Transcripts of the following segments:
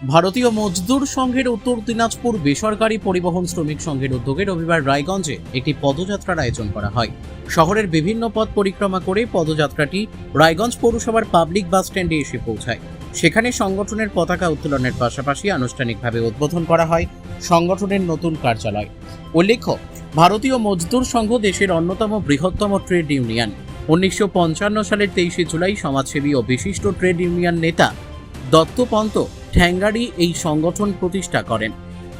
ভারতীয় মজদুর সংঘের উত্তর দিনাজপুর বেসরকারি পরিবহন শ্রমিক সংঘের উদ্যোগে রবিবার রায়গঞ্জে একটি পদযাত্রার আয়োজন করা হয়। শহরের বিভিন্ন পথ পরিক্রমা করে পদযাত্রাটি রায়গঞ্জ পৌরসভার পাবলিক বাস স্ট্যান্ডে এসে পৌঁছায়। সেখানে সংগঠনের পতাকা উত্তোলনের পাশাপাশি আনুষ্ঠানিকভাবে উদ্বোধন করা হয় সংগঠনের নতুন কার্যালয়। উল্লেখ্য, ভারতীয় মজদুর সংঘ দেশের অন্যতম বৃহত্তম ট্রেড ইউনিয়ন। 1955 সালের 23 জুলাই সমাজসেবী ও বিশিষ্ট ট্রেড ইউনিয়ন নেতা দত্তপন্ত ঠ্যাঙ্গারি এই সংগঠন প্রতিষ্ঠা করেন।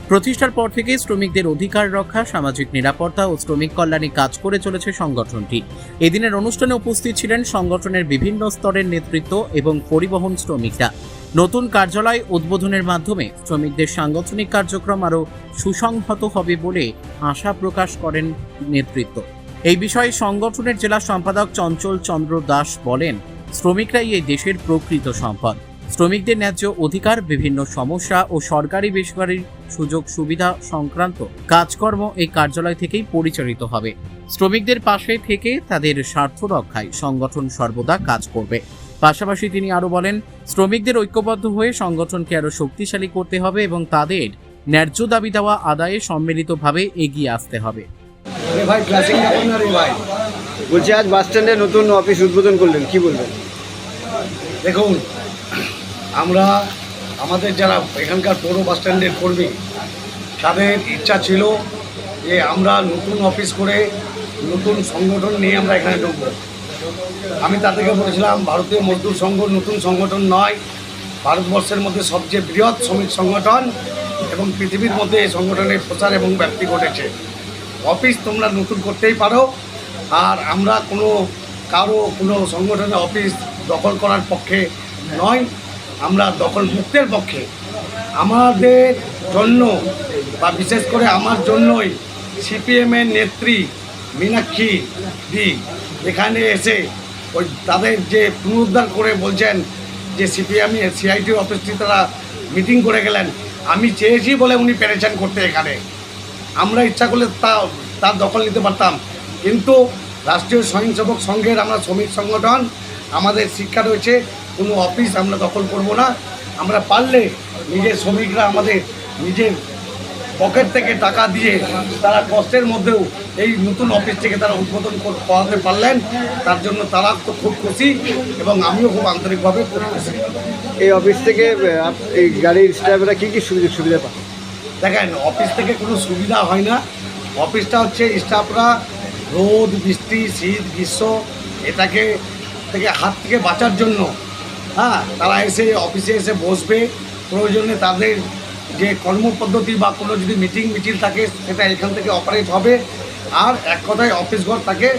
প্রতিষ্ঠার পর থেকে শ্রমিকদের অধিকার রক্ষা, সামাজিক নিরাপত্তা ও শ্রমিক কল্যাণে কাজ করে চলেছে সংগঠনটি। এদিনের অনুষ্ঠানে উপস্থিত ছিলেন সংগঠনের বিভিন্ন স্তরের নেতৃত্ব এবং পরিবহন শ্রমিকরা। নতুন কার্যালয় উদ্বোধনের মাধ্যমে শ্রমিকদের সাংগঠনিক কার্যক্রম আরও সুসংহত হবে বলে আশা প্রকাশ করেন নেতৃত্ব। এই বিষয়ে সংগঠনের জেলা সম্পাদক চঞ্চল চন্দ্র দাস বলেন, শ্রমিকরাই এই দেশের প্রকৃত সম্পদ। শ্রমিকদের ন্যায্য অধিকার, বিভিন্ন সমস্যা ও সরকারি বেসরকারি সুযোগ সুবিধা সংক্রান্ত কাজকর্ম এই কার্যালয় থেকেই পরিচালিত হবে। শ্রমিকদের পাশে থেকে তাদের স্বার্থ রক্ষায় সংগঠন সর্বদা কাজ করবে। পাশাপাশি তিনি আরো বলেন, শ্রমিকদের ঐক্যবদ্ধ হয়ে সংগঠনকে আরো শক্তিশালী করতে হবে এবং তাদের ন্যায্য দাবি দেওয়া আদায়ে সম্মিলিতভাবে এগিয়ে আসতে হবে। বলছি, আজ বাস স্ট্যান্ডে নতুন অফিস উদ্বোধন করলেন, কি বলবেন? দেখুন, আমরা আমাদের যারা এখানকার পৌর বাস স্ট্যান্ডের কর্মী, তাদের ইচ্ছা ছিল যে আমরা নতুন অফিস করে নতুন সংগঠন নিয়ে আমরা এখানে ঢুকবো। আমি তাদেরকে বলেছিলাম, ভারতীয় মজদুর সংঘ নতুন সংগঠন নয়, ভারতবর্ষের মধ্যে সবচেয়ে বৃহৎ শ্রমিক সংগঠন এবং পৃথিবীর মধ্যে এই সংগঠনের প্রচার এবং ব্যাপ্তি ঘটেছে। অফিস তোমরা নতুন করতেই পারো, আর আমরা কোনো সংগঠনের অফিস দখল করার পক্ষে নয়, আমরা দখল মুক্তের পক্ষে। আমাদের জন্য বা বিশেষ করে আমার জন্যই সিপিএমের নেত্রী মীনাক্ষী দি এখানে এসে ওই তাদের যে পুনরুদ্ধার করে বলছেন যে সিআইটির অফিসটি তারা মিটিং করে গেলেন। আমি চেয়েছি বলে উনি পেরেছেন করতে এখানে। আমরা ইচ্ছা করলে তার দখল নিতে পারতাম, কিন্তু রাষ্ট্রীয় স্বয়ংসেবক সংঘের আমরা শ্রমিক সংগঠন, আমাদের শিক্ষা রয়েছে, কোনো অফিস আমরা দখল করব না। আমরা পারলে নিজের শ্রমিকরা আমাদের নিজের পকেট থেকে টাকা দিয়ে তারা কষ্টের মধ্যেও এই নতুন অফিসটিকে তারা উদ্বোধন করাতে পারলেন, তার জন্য তারা তো খুব খুশি এবং আমিও খুব আন্তরিকভাবে খুব খুশি। এই অফিস থেকে এই গাড়ির স্টাফেরা কী কী সুবিধা পায়? দেখেন, অফিস থেকে কোনো সুবিধা হয় না। অফিসটা হচ্ছে স্টাফরা রোদ, বৃষ্টি, শীত, গ্রীষ্ম থেকে হাত থেকে বাঁচার জন্য তারা এসে অফিসে এসে বসবে। প্রয়োজনে তাদের যে কর্মপদ্ধতি বা কোনো যদি মিটিং থাকে সেটা এখান থেকে অপারেট হবে। আর এক কথায় অফিস ঘর থাকে,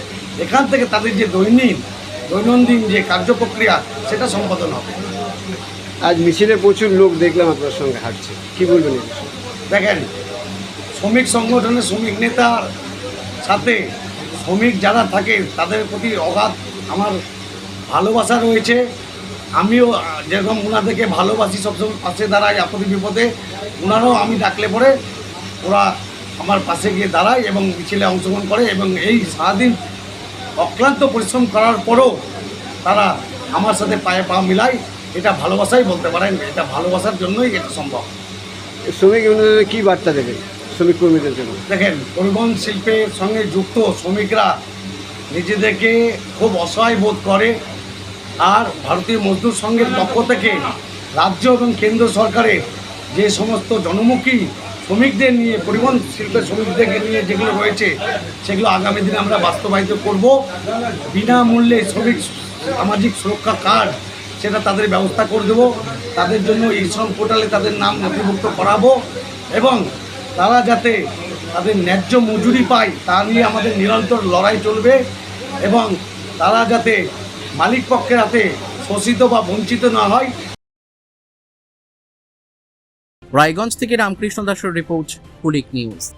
এখান থেকে তাদের যে দৈনন্দিন যে কার্যপ্রক্রিয়া সেটা সম্পাদন হবে। আজ মিছিলে প্রচুর লোক দেখলাম আপনার সঙ্গে হাঁটছে, কী বলবেন? দেখেন, শ্রমিক সংগঠনের শ্রমিক নেতার সাথে শ্রমিক যারা থাকে তাদের প্রতি অগাধ আমার ভালোবাসা রয়েছে। আমিও যেরকম ওনাদেরকে ভালোবাসি, সবসময় পাশে দাঁড়াই আপদে বিপদে। ওনারাও আমি ডাকলে পরে ওরা আমার পাশে গিয়ে দাঁড়ায় এবং মিছিলে অংশগ্রহণ করে, এবং এই সারাদিন অক্লান্ত পরিশ্রম করার পরও তারা আমার সাথে পায়ে পা মিলায়। এটা ভালোবাসাই বলতে পারেন, এটা ভালোবাসার জন্যই এটা সম্ভব। শ্রমিক ইউনিয়নের কী বার্তা দেবেন শ্রমিক কর্মীদের জন্য? দেখেন, পরিবহন শিল্পের সঙ্গে যুক্ত শ্রমিকরা নিজেদেরকে খুব অসহায় বোধ করে, আর ভারতীয় মজদুর সংঘের পক্ষ থেকে রাজ্য এবং কেন্দ্র সরকারের যে সমস্ত জনমুখী শ্রমিকদের নিয়ে, পরিবহন শিল্পের শ্রমিকদেরকে নিয়ে যেগুলো রয়েছে সেগুলো আগামী দিনে আমরা বাস্তবায়িত করব। বিনামূল্যে শ্রমিক সামাজিক সুরক্ষা কার্ড সেটা তাদের ব্যবস্থা করে দেবো। তাদের জন্য এই শ্রম পোর্টালে তাদের নাম নথিভুক্ত করাবো, এবং তারা যাতে তাদের ন্যায্য মজুরি পায় তা নিয়ে আমাদের নিরন্তর লড়াই চলবে, এবং তারা যাতে মালিক পক্ষের হাতে শোষিত বা বঞ্চিত না হয়। রায়গঞ্জ থেকে রামকৃষ্ণ দাসের রিপোর্ট, কুলিক নিউজ।